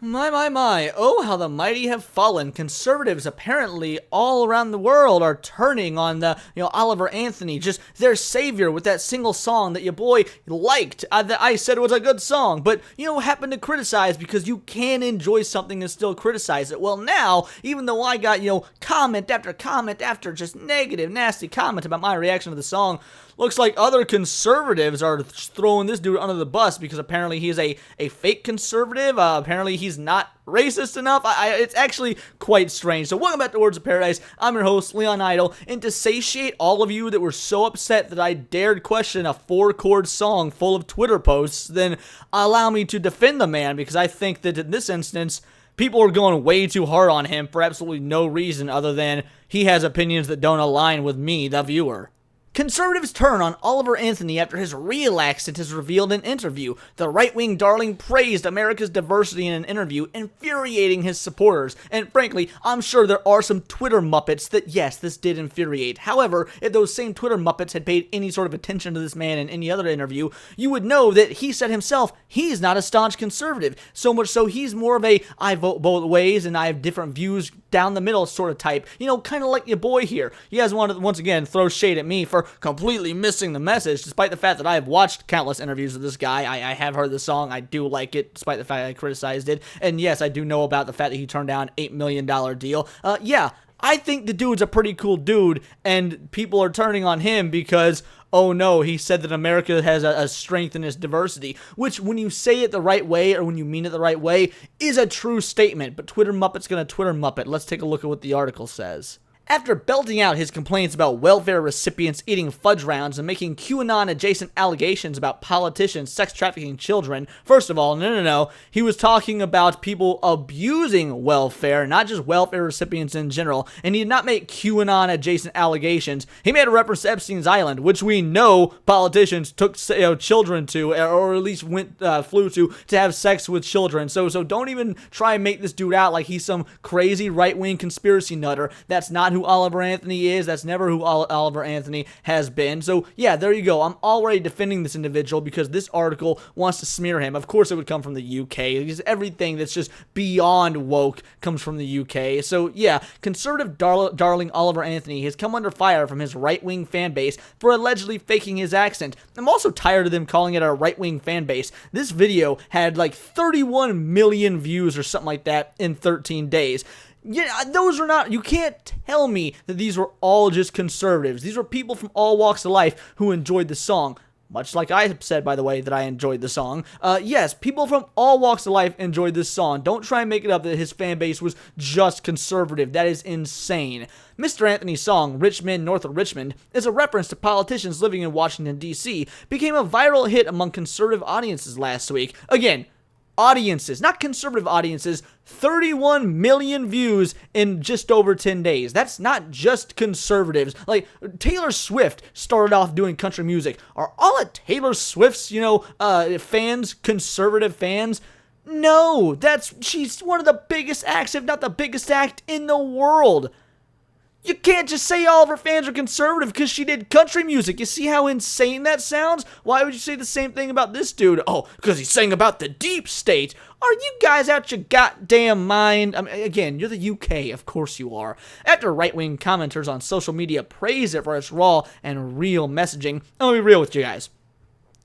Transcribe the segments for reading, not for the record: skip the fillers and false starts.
My, oh, how the mighty have fallen. Conservatives apparently all around the world are turning on Oliver Anthony, just their savior with that single song that your boy liked, that I said was a good song, but, happened to criticize because you can enjoy something and still criticize it. Well, now, even though I got, comment after just negative, nasty comment about my reaction to the song, looks like other conservatives are throwing this dude under the bus because apparently he is a fake conservative. Apparently he's not racist enough. It's actually quite strange. So welcome back to Words of Paradise. I'm your host, Leon Idol. And to satiate all of you that were so upset that I dared question a 4-chord song full of Twitter posts, then allow me to defend the man, because I think that in this instance, people are going way too hard on him for absolutely no reason other than he has opinions that don't align with me, the viewer. Conservatives turn on Oliver Anthony after his real accent is revealed in interview. The right-wing darling praised America's diversity in an interview, infuriating his supporters. And frankly, I'm sure there are some Twitter muppets that, yes, this did infuriate. However, if those same Twitter muppets had paid any sort of attention to this man in any other interview, you would know that he said himself he's not a staunch conservative. So much so he's more of a I vote both ways and I have different views down the middle sort of type. Kind of like your boy here. You guys want to, once again, throw shade at me for completely missing the message, despite the fact that I have watched countless interviews with this guy. I have heard the song. I do like it, despite the fact I criticized it. And yes, I do know about the fact that he turned down an $8 million deal. Yeah, I think the dude's a pretty cool dude, and people are turning on him because, oh no, he said that America has a strength in its diversity, which when you say it the right way or when you mean it the right way is a true statement, but Twitter Muppet's gonna Twitter Muppet. Let's take a look at what the article says. After belting out his complaints about welfare recipients eating fudge rounds and making QAnon-adjacent allegations about politicians sex trafficking children, first of all, no, he was talking about people abusing welfare, not just welfare recipients in general, and he did not make QAnon-adjacent allegations. He made a reference to Epstein's Island, which we know politicians took children to, or at least flew to have sex with children. So don't even try and make this dude out like he's some crazy right-wing conspiracy nutter. That's not who Oliver Anthony is. That's never who Oliver Anthony has been. So yeah, there you go. I'm already defending this individual because this article wants to smear him. Of course it would come from the UK, because everything that's just beyond woke comes from the UK. So yeah, conservative darling Oliver Anthony has come under fire from his right-wing fan base for allegedly faking his accent. I'm also tired of them calling it a right-wing fan base. This video had like 31 million views or something like that in 13 days. Yeah, those are not, you can't tell me that these were all just conservatives. These were people from all walks of life who enjoyed the song. Much like I said, by the way, that I enjoyed the song. Yes, people from all walks of life enjoyed this song. Don't try and make it up that his fan base was just conservative. That is insane. Mr. Anthony's song, Richmond, North of Richmond, is a reference to politicians living in Washington, D.C., became a viral hit among conservative audiences last week. Again, audiences, not conservative audiences, 31 million views in just over 10 days. That's not just conservatives. Like, Taylor Swift started off doing country music. Are all of Taylor Swift's, fans conservative fans? No, she's one of the biggest acts, if not the biggest act in the world. You can't just say all of her fans are conservative because she did country music. You see how insane that sounds? Why would you say the same thing about this dude? Oh, because he sang about the deep state. Are you guys out your goddamn mind? I mean, again, you're the UK. Of course you are. After right-wing commenters on social media praise it for its raw and real messaging, I'll be real with you guys.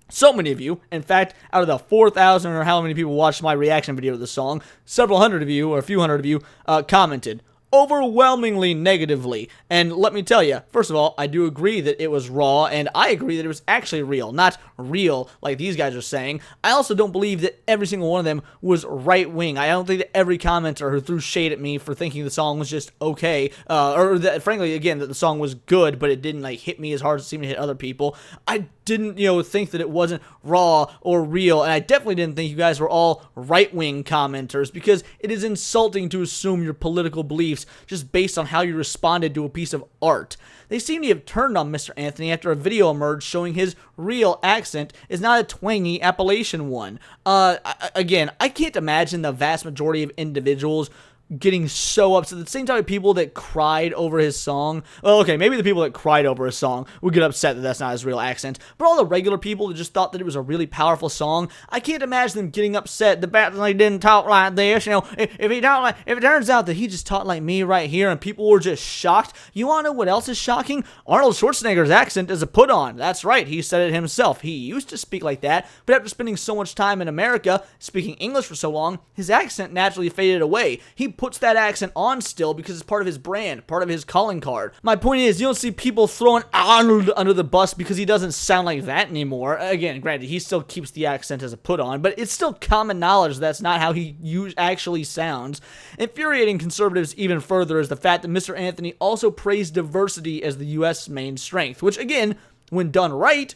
So many of you, in fact, out of the 4,000 or how many people watched my reaction video to the song, several hundred of you, or a few hundred of you, commented overwhelmingly negatively. And let me tell you, first of all, I do agree that it was raw, and I agree that it was actually real, not real like these guys are saying. I also don't believe that every single one of them was right-wing. I don't think that every commenter who threw shade at me for thinking the song was just okay, or that, frankly, again, that the song was good, but it didn't hit me as hard as it seemed to hit other people. I didn't, think that it wasn't raw or real, and I definitely didn't think you guys were all right-wing commenters, because it is insulting to assume your political beliefs just based on how you responded to a piece of art. They seem to have turned on Mr. Anthony after a video emerged showing his real accent is not a twangy Appalachian one. Again, I can't imagine the vast majority of individuals getting so upset. The same type of people that cried over his song. Well, okay, maybe the people that cried over his song would get upset that that's not his real accent. But all the regular people that just thought that it was a really powerful song, I can't imagine them getting upset. The Batley didn't talk like this. You know, if it turns out that he just talked like me right here and people were just shocked, you want to know what else is shocking? Arnold Schwarzenegger's accent is a put on. That's right, he said it himself. He used to speak like that, but after spending so much time in America, speaking English for so long, his accent naturally faded away. He puts that accent on still because it's part of his brand, part of his calling card. My point is, you don't see people throwing Arnold under the bus because he doesn't sound like that anymore. Again, granted, he still keeps the accent as a put on, but it's still common knowledge that's not how he actually sounds. Infuriating conservatives even further is the fact that Mr. Anthony also praised diversity as the U.S. main strength, which again, when done right,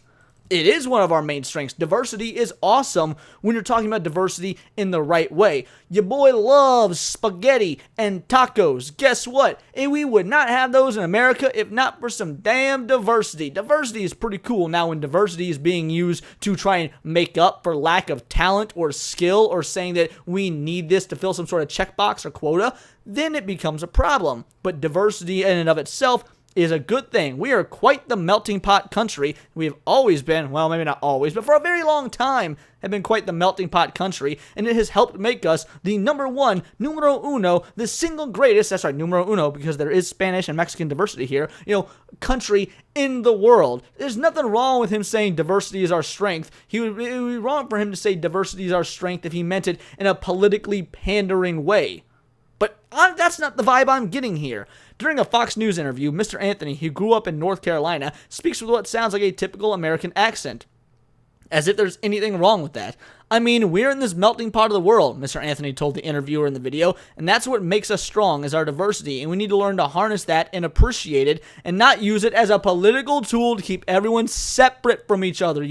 it is one of our main strengths. Diversity is awesome when you're talking about diversity in the right way. Your boy loves spaghetti and tacos. Guess what? We would not have those in America if not for some damn diversity. Diversity is pretty cool. Now, when diversity is being used to try and make up for lack of talent or skill or saying that we need this to fill some sort of checkbox or quota, then it becomes a problem. But diversity in and of itself is a good thing. We are quite the melting pot country. We have always been, well, maybe not always, but for a very long time have been quite the melting pot country, and it has helped make us the number one, numero uno, the single greatest, that's right, numero uno, because there is Spanish and Mexican diversity here, country in the world. There's nothing wrong with him saying diversity is our strength. It would be wrong for him to say diversity is our strength if he meant it in a politically pandering way. But that's not the vibe I'm getting here. During a Fox News interview, Mr. Anthony, who grew up in North Carolina, speaks with what sounds like a typical American accent. As if there's anything wrong with that. I mean, we're in this melting pot of the world, Mr. Anthony told the interviewer in the video, and that's what makes us strong is our diversity, and we need to learn to harness that and appreciate it, and not use it as a political tool to keep everyone separate from each other,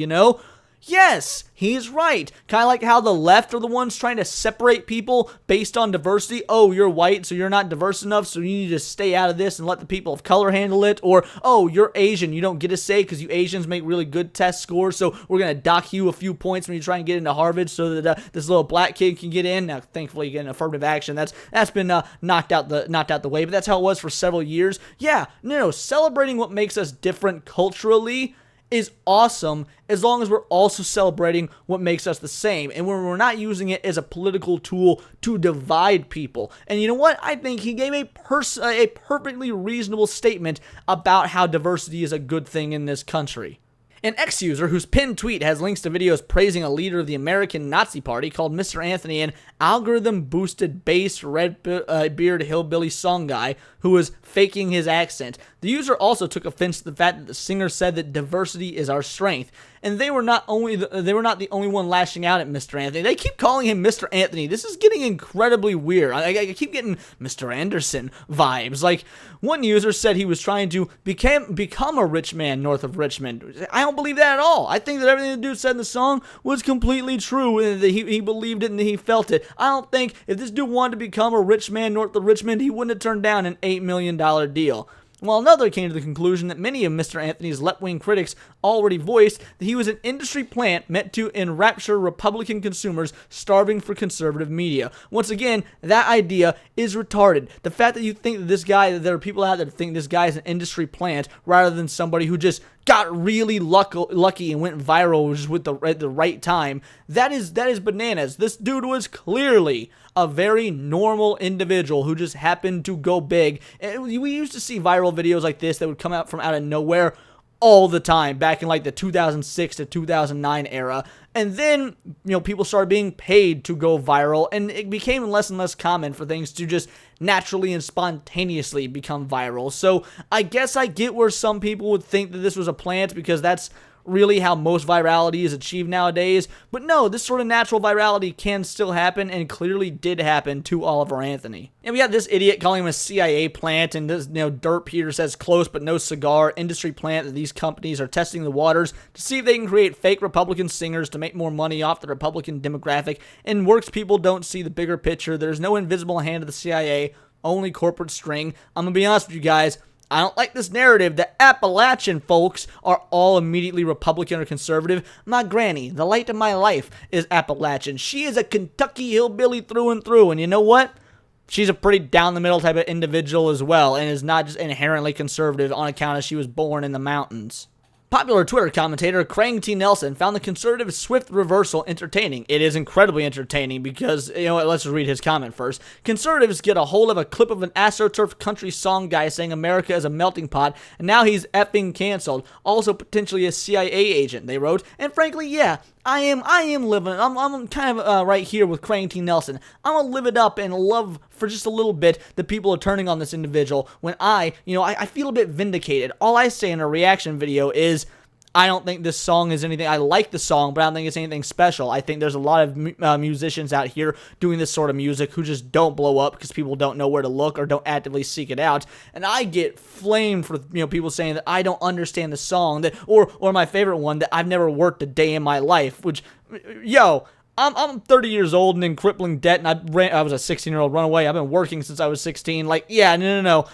Yes, he's right. Kind of like how the left are the ones trying to separate people based on diversity. Oh, you're white, so you're not diverse enough, so you need to stay out of this and let the people of color handle it. Or, oh, you're Asian, you don't get a say because you Asians make really good test scores, so we're going to dock you a few points when you try and get into Harvard so that this little black kid can get in. Now, thankfully, you get an affirmative action. That's been knocked out the way, but that's how it was for several years. Yeah, no, celebrating what makes us different culturally is awesome as long as we're also celebrating what makes us the same and when we're not using it as a political tool to divide people. And you know what? I think he gave a perfectly reasonable statement about how diversity is a good thing in this country. An ex-user whose pinned tweet has links to videos praising a leader of the American Nazi Party called Mr. Anthony an algorithm-boosted bass red-beard hillbilly song guy who was faking his accent. The user also took offense to the fact that the singer said that diversity is our strength. And they were not the only one lashing out at Mr. Anthony. They keep calling him Mr. Anthony. This is getting incredibly weird. I keep getting Mr. Anderson vibes. Like, one user said he was trying to become a rich man north of Richmond. I don't believe that at all. I think that everything the dude said in the song was completely true, and that he believed it and that he felt it. I don't think if this dude wanted to become a rich man north of Richmond, he wouldn't have turned down an $8 million deal. While another came to the conclusion that many of Mr. Anthony's left-wing critics already voiced that he was an industry plant meant to enrapture Republican consumers starving for conservative media. Once again, that idea is retarded. The fact that you think that there are people out there that think this guy is an industry plant rather than somebody who just got really lucky and went viral just with the right time, that is bananas. This dude was clearly a very normal individual who just happened to go big. And we used to see viral videos like this that would come out from out of nowhere all the time back in like the 2006 to 2009 era. And then, people started being paid to go viral, and it became less and less common for things to just naturally and spontaneously become viral. So I guess I get where some people would think that this was a plant, because that's really how most virality is achieved nowadays. But no, this sort of natural virality can still happen, and clearly did happen to Oliver Anthony. And we got this idiot calling him a CIA plant, and this, Dirt Peter says close but no cigar industry plant that these companies are testing the waters to see if they can create fake Republican singers to make more money off the Republican demographic, and works people don't see the bigger picture. There's no invisible hand of the CIA, only corporate string. I'm gonna be honest with you guys, I don't like this narrative that Appalachian folks are all immediately Republican or conservative. My granny, the light of my life, is Appalachian. She is a Kentucky hillbilly through and through, and you know what? she's a pretty down-the-middle type of individual as well, and is not just inherently conservative on account of she was born in the mountains. Popular Twitter commentator Craig T. Nelson found the conservative swift reversal entertaining. It is incredibly entertaining because, you know what, let's just read his comment first. Conservatives get a hold of a clip of an AstroTurf country song guy saying America is a melting pot, and now he's effing canceled. Also potentially a CIA agent, they wrote. And frankly, yeah, I am living. I'm kind of right here with Craig T. Nelson. I'm gonna live it up and love for just a little bit the people are turning on this individual when I feel a bit vindicated. All I say in a reaction video is, I don't think this song is anything. I like the song, but I don't think it's anything special. I think there's a lot of musicians out here doing this sort of music who just don't blow up because people don't know where to look or don't actively seek it out. And I get flamed for people saying that I don't understand the song, that or my favorite one, that I've never worked a day in my life. Which, I'm 30 years old and in crippling debt, and I was a 16-year-old runaway. I've been working since I was 16. Like, yeah, no.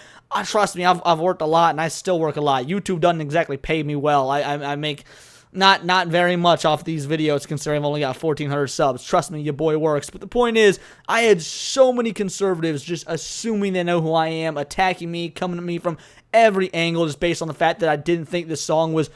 Trust me, I've worked a lot, and I still work a lot. YouTube doesn't exactly pay me well. I make not very much off these videos, considering I've only got 1,400 subs. Trust me, your boy works. But the point is, I had so many conservatives just assuming they know who I am, attacking me, coming at me from every angle, just based on the fact that I didn't think this song was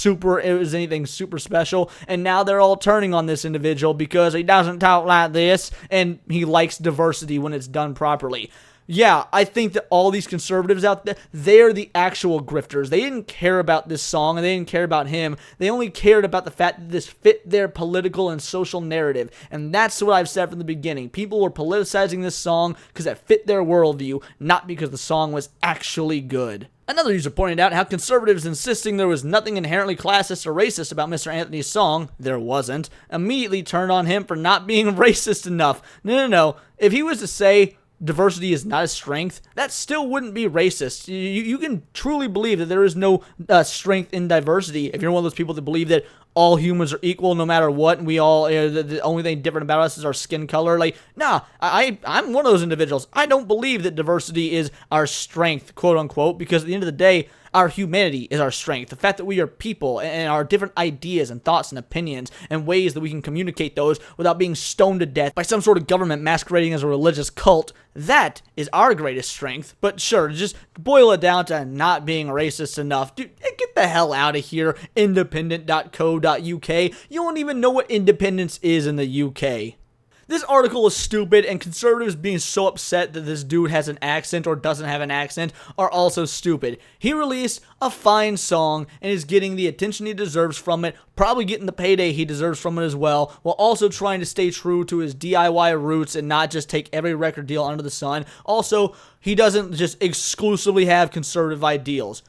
anything super special. And now they're all turning on this individual because he doesn't talk like this, and he likes diversity when it's done properly. Yeah, I think that all these conservatives out there, they're the actual grifters. They didn't care about this song, and they didn't care about him. They only cared about the fact that this fit their political and social narrative. And that's what I've said from the beginning. People were politicizing this song because it fit their worldview, not because the song was actually good. Another user pointed out how conservatives insisting there was nothing inherently classist or racist about Mr. Anthony's song, there wasn't, immediately turned on him for not being racist enough. No. If he was to say diversity is not a strength, that still wouldn't be racist. You can truly believe that there is no strength in diversity if you're one of those people that believe that all humans are equal no matter what, and we all, the only thing different about us is our skin color. Like, nah, I'm one of those individuals. I don't believe that diversity is our strength, quote unquote, because at the end of the day, our humanity is our strength. The fact that we are people and our different ideas and thoughts and opinions and ways that we can communicate those without being stoned to death by some sort of government masquerading as a religious cult, that is our greatest strength. But sure, just boil it down to not being racist enough. Dude, get the hell out of here, independent.co.uk. You don't even know what independence is in the UK. This article is stupid, and conservatives being so upset that this dude has an accent or doesn't have an accent are also stupid. He released a fine song and is getting the attention he deserves from it, probably getting the payday he deserves from it as well, while also trying to stay true to his DIY roots and not just take every record deal under the sun. Also, he doesn't just exclusively have conservative ideals.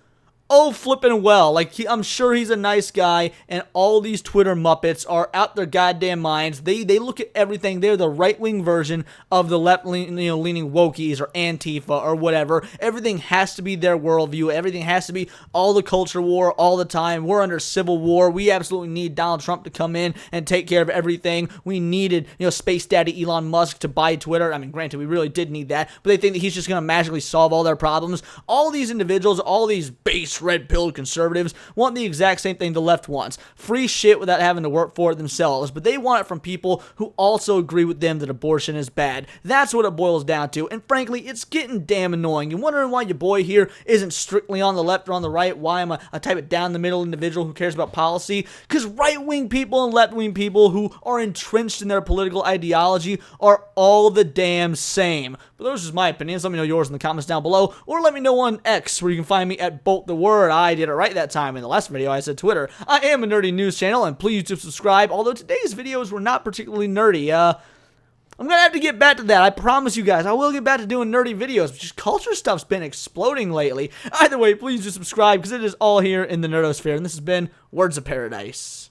Oh, flippin' well. Like, I'm sure he's a nice guy, and all these Twitter Muppets are out their goddamn minds. They look at everything. They're the right-wing version of the left-leaning wokies or Antifa or whatever. Everything has to be their worldview. Everything has to be all the culture war all the time. We're under civil war. We absolutely need Donald Trump to come in and take care of everything. We needed, Space Daddy Elon Musk to buy Twitter. I mean, granted, we really did need that, but they think that he's just going to magically solve all their problems. All these individuals, all these base red-pilled conservatives want the exact same thing the left wants. Free shit without having to work for it themselves, but they want it from people who also agree with them that abortion is bad. That's what it boils down to, and frankly, it's getting damn annoying. You're wondering why your boy here isn't strictly on the left or on the right, why I'm a type of down-the-middle individual who cares about policy? Because right-wing people and left-wing people who are entrenched in their political ideology are all the damn same. But those are just my opinions. Let me know yours in the comments down below, or let me know on X, where you can find me at Bolt the Word. I did it right that time. In the last video, I said Twitter. I am a nerdy news channel, and please do subscribe, although today's videos were not particularly nerdy. I'm gonna have to get back to that. I promise you guys, I will get back to doing nerdy videos. Just culture stuff's been exploding lately. Either way, please do subscribe, because it is all here in the nerdosphere, and this has been Words of Paradise.